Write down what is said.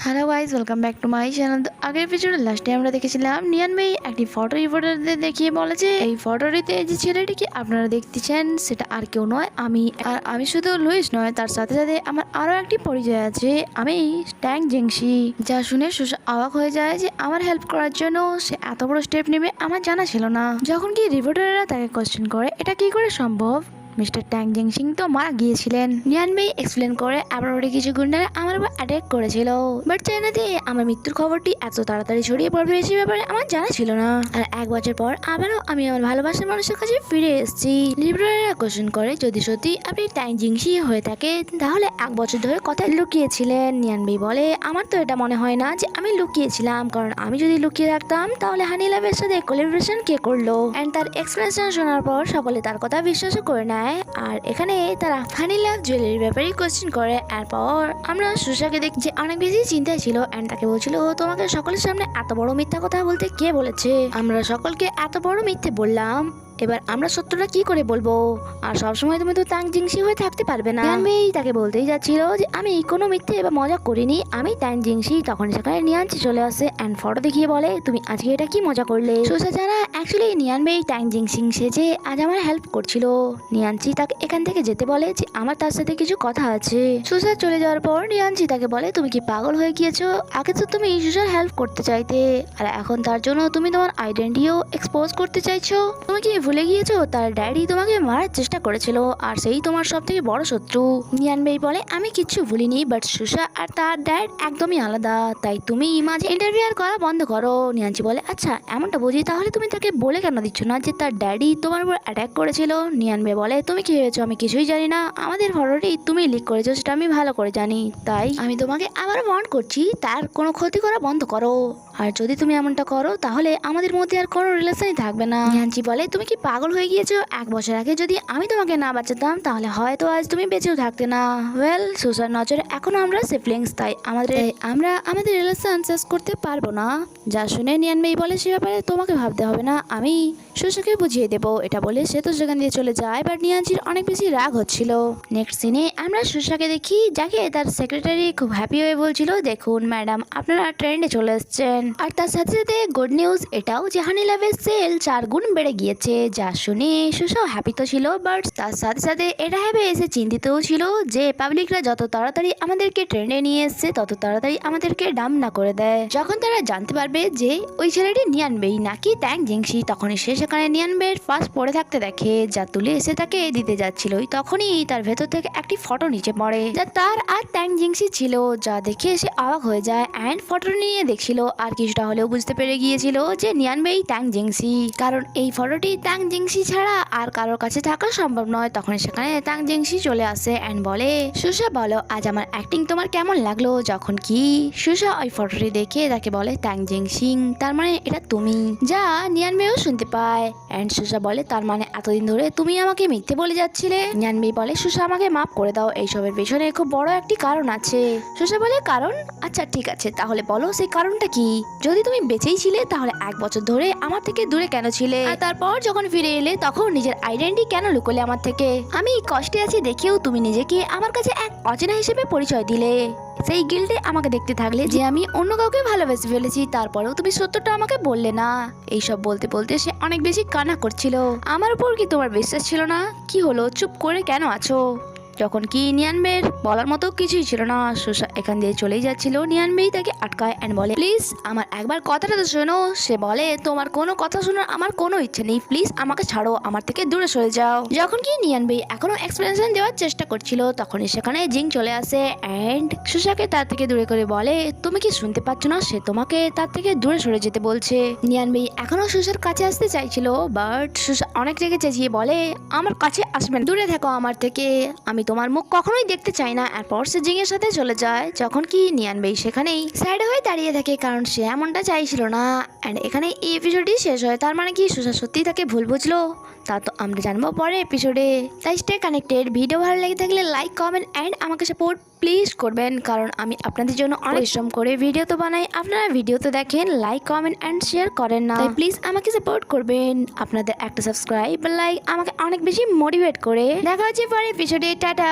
Hello guys, welcome back to my channel. তো আগের এপিসোডে লাস্টে আমরা দেখেছিলাম নিয়ান ভাই একটি ফটো রিপোর্টারদের দেখিয়ে বলেছে এই ফটোটিতে যে ছেলেটিকে আপনারা দেখতেছেন সেটা আর কেউ নয়, আমি শুধু লুইস নয়, তার সাথে সাথে আমার আরো একটি পরিচয় আছে, আমি ট্যাং জেংশি। যা শুনে সুসা অবাক হয়ে যায় যে আমার হেল্প করার জন্য সে এত বড় স্টেপ নেবে আমার জানা ছিল না। যখন কি রিপোর্টাররা তাকে কোশ্চেন করে এটা কি করে সম্ভব, মিস্টার ট্যাং জিংসিং তো মারা গিয়েছিলেন। নিয়ান ভাই এক্সপ্লেন করে আবার কিছু গুন্ডারা আমার উপর অ্যাটাক করেছিল, বাট চাইনাতে আমার মৃত্যুর খবরটি এত তাড়াতাড়ি ছড়িয়ে পড়বে সে ব্যাপারে আমার জানা ছিল না। আর এক বছর পর আবারও আমি আমার ভালোবাসার মানুষের কাছে ফিরে এসেছি। লিবারেরা কোশ্চেন করে যদি সত্যি আপনি ট্যাং জিংসি হয়ে থাকে তাহলে এক বছর ধরে কোথায় লুকিয়েছিলেন। নিয়ান ভাই বলে আমার তো এটা মনে হয় না যে আমি লুকিয়েছিলাম, কারণ আমি যদি লুকিয়ে রাখতাম তাহলে হানি লাভের সাথে কোলাবোরেশন কে করলো। এন্ড তার এক্সপ্লেনেশন শোনার পর সকলে তার কথা বিশ্বাসও করে নেয়। আর এখানে তারা হানি লাভ জুয়েলারির ব্যাপারে কোশ্চেন করে। এরপর আমরা সুসাকে দেখি যে অনেক বেশি চিন্তায় ছিল এন্ড তাকে বলছিল তোমাকে সকলের সামনে এত বড় মিথ্যা কথা বলতে কে বলেছে, আমরা সকলকে এত বড় মিথ্যে বললাম, এবার আমরা সত্যটা কি করে বলবো, আর সবসময় তুমি তো ট্যাং জিংসি হয়ে থাকতে পারবে না। নিয়ান ভাই তাকে বলতেই যাচ্ছিল যে আমি কোনো মিথ্যে বা মজা করিনি, আমি ট্যাং জিংসি। তখন সেখানে নিয়ানচি চলে আসে এন্ড ফটো দেখিয়ে বলে তুমি আজকে এটা কি মজা করলে। সুসা জানা অ্যাকচুয়ালি নিয়ান ভাই ট্যাং জিংসিং সেজে আজ আমার হেল্প করছিল। নিয়ানচি তাকে এখান থেকে যেতে বলে যে আমার তার সাথে কিছু কথা আছে। সুসা চলে যাওয়ার পর নিয়ানচি তাকে বলে তুমি কি পাগল হয়ে গিয়েছো, আগে তো তুমি সুসার হেল্প করতে চাইতে আর এখন তার জন্য তুমি তোমার আইডেন্টিটিও এক্সপোজ করতে চাইছো। তুমি কি ভুলে গিয়েছো তার ড্যাডি তোমাকে মারার চেষ্টা করেছিল আর সেই তোমার সব থেকে বড় শত্রু। নিয়ান ভাই বলে আমি কিচ্ছু ভুলিনি, বাট সুসা আর তার ড্যাড একদমই আলাদা, তাই তুমি মাঝে ইন্টারভিউ করা বন্ধ করো। নিয়ানচি বলে আচ্ছা এমনটা বুঝি, তাহলে তুমি তাকে বলে কেন দিচ্ছ না যে তার ড্যাডি তোমার উপর অ্যাটাক করেছিল। নিয়ান ভাই বলে তুমি কি ভেবেছো আমি কিছুই জানি না, আমাদের ফটোটি তুমি লিক করেছো সেটা আমি ভালো করে জানি, তাই আমি তোমাকে আবার ওয়ার্ন করছি তার কোনো ক্ষতি করা বন্ধ করো, আর যদি তুমি এমনটা করো তাহলে আমাদের মধ্যে আর কোনো রিলেশনই থাকবে না। নিয়ানচি বলে তুমি কি পাগল হয়ে গিয়েছো, এক বছর আগে যদি আমি তোমাকে না বাঁচাতাম তাহলে হয়তো আজ তুমি বেঁচেও থাকতে না। ওয়েল সুসার নজরে এখনো আমরা সিবলিংস, তাই আমরা আমাদের রিলেশন শেষ করতে পারবো না। যা শুনে নিয়ান ভাই বলে সে ব্যাপারে তোমাকে ভাবতে হবে না, আমি সুসাকে বুঝিয়ে দেবো। এটা বলে সে তো সেখান দিয়ে চলে যায়, বাট নিয়ানচির অনেক বেশি রাগ হচ্ছিল। নেক্সট সিনে আমরা সুসাকে দেখি যাকে তার সেক্রেটারি খুব হ্যাপি হয়ে বলছিল দেখুন ম্যাডাম আপনারা ট্রেন্ডে চলে এসছেন, আর তার সাথে সাথে গুড নিউজ এটাও যে হানি লাভের সেল 4 গুণ বেড়ে গিয়েছে। যা শুনে সুসাও হ্যাপি তো ছিল, বাট তার সাথে সাথে এটা ভেবে এসে চিন্তিতও ছিল যে পাবলিকরা যত তাড়াতাড়ি আমাদেরকে ট্রেন্ডে নিয়ে এসছে তত তাড়াতাড়ি আমাদেরকে ডাম না করে দেয়। যখন তারা জানতে পারবে যে ওই ছেলেটি নিয়ান বেই নাকি ট্যাং জিংসি, তখনই সে সেখানে নিয়ান বের ফার্স্ট পড়ে থাকতে দেখে, যা তুলে এসে তাকে দিতে যাচ্ছিল। তখনই তার ভেতর থেকে একটি ফটো নিচে পড়ে যা তার আর ট্যাং জিংসি ছিল, যা দেখে সে অবাক হয়ে যায় অ্যান্ড ফটো নিয়ে দেখছিল আর কিছুটা হলেও বুঝতে পেরে গিয়েছিল যে নিয়ান বেই ট্যাং জিংসি, কারণ এই ফটোটি ট্যাং জিংসি ছাড়া আর কারোর কাছে থাকা সম্ভব নয়। তখন সেখানে ট্যাং জিংসি চলে আসে এন্ড বলে সুসা বলো আজ আমার অ্যাক্টিং তোমার কেমন লাগলো। যখন কি সুসা ওই ফটোটি দেখে তাকে বলে ট্যাং জিংসিং তার মানে এটা তুমি, যা নিয়ান বেও শুনতে পায় এন্ড সুসা বলে তার মানে এতদিন ধরে তুমি আমাকে মিথ্যে বলে যাচ্ছিলে। নিয়ান বে বলে সুসা আমাকে মাফ করে দাও, এইসবের পেছনে খুব বড় একটি কারণ আছে। সুসা বলে কারণ, আচ্ছা ঠিক আছে তাহলে বলো সেই কারণটা কি, যদি তুমি বেঁচেই ছিলে তাহলে এক বছর ধরে আমার থেকে দূরে কেন ছিলে, আর তারপর যখন ফিরে এলে তখন নিজের আইডেন্টিটি কেন লুকোলে আমার থেকে, আমি কষ্টে আছি দেখেও তুমি নিজেকে আমার কাছে এক অচেনা হিসেবে পরিচয় দিলে, সেই গিল্ডে আমাকে দেখতে থাকলে যে আমি অন্য কাউকে ভালোবেসে ফেলেছি, তারপরেও তুমি সত্যটা আমাকে বললে না। এইসব বলতে বলতে সে অনেক বেশি কান্না করছিল। আমার উপর কি তোমার বিশ্বাস ছিল না, কি হলো চুপ করে কেন আছো। যখন কি নিয়ান বের বলার মতো কিছুই ছিল না, সুসা এখান দিয়ে চলেই যাচ্ছিল। নিয়ান বেই তাকে আটকায় এন্ড বলে প্লিজ আমার একবার কথাটা তো শোনো। সে বলে তোমার কোনো কথা শোনার আমার কোনো ইচ্ছে নেই, প্লিজ আমাকে ছাড়ো, আমার থেকে দূরে সরে যাও। যখন কি নিয়ান বেই এখনো এক্সপ্লেনেশন দেওয়ার চেষ্টা করছিল তখনই সেখানে জিং চলে আসে এন্ড সুসাকে তার থেকে দূরে করে বলে তুমি কি শুনতে পাচ্ছ না, সে তোমাকে তার থেকে দূরে সরে যেতে বলছে। নিয়ান বেই এখনো সুসার কাছে আসতে চাইছিল, বাট সুসা অনেক রেগে চেঁচিয়ে বলে আমার কাছে আসবেন, দূরে থাকো আমার থেকে, আমি তোমার মুখ কখনোই দেখতে চাই না। এরপর সে জিং এর সাথে চলে যায়। যখন কি নিয়ান বেই সেখানেই সাইড হয়ে দাঁড়িয়ে থাকে, কারণ সে এমনটা চাইছিল না। এন্ড এখানে এই এপিসোডটি শেষ হয়, তার মানে কি সুসা সত্যি তাকে ভুল বুঝলো, তা তো আমরা জানবো পরে এপিসোডে। তাই স্টে কানেক্টেড। ভিডিও ভালো লেগে থাকলে লাইক কমেন্ট এন্ড আমাকে সাপোর্ট প্লিজ করবেন, কারণ আমি আপনাদের জন্য অনেক পরিশ্রম করে ভিডিও তো বানাই, আপনারা ভিডিও তো দেখেন, লাইক কমেন্ট এন্ড শেয়ার করেন না, তাই প্লিজ আমাকে সাপোর্ট করবেন। আপনাদের একটা সাবস্ক্রাইব লাইক আমাকে অনেক বেশি মোটিভেট করে। দেখা হচ্ছে পরে এপিসোডে, টাটা।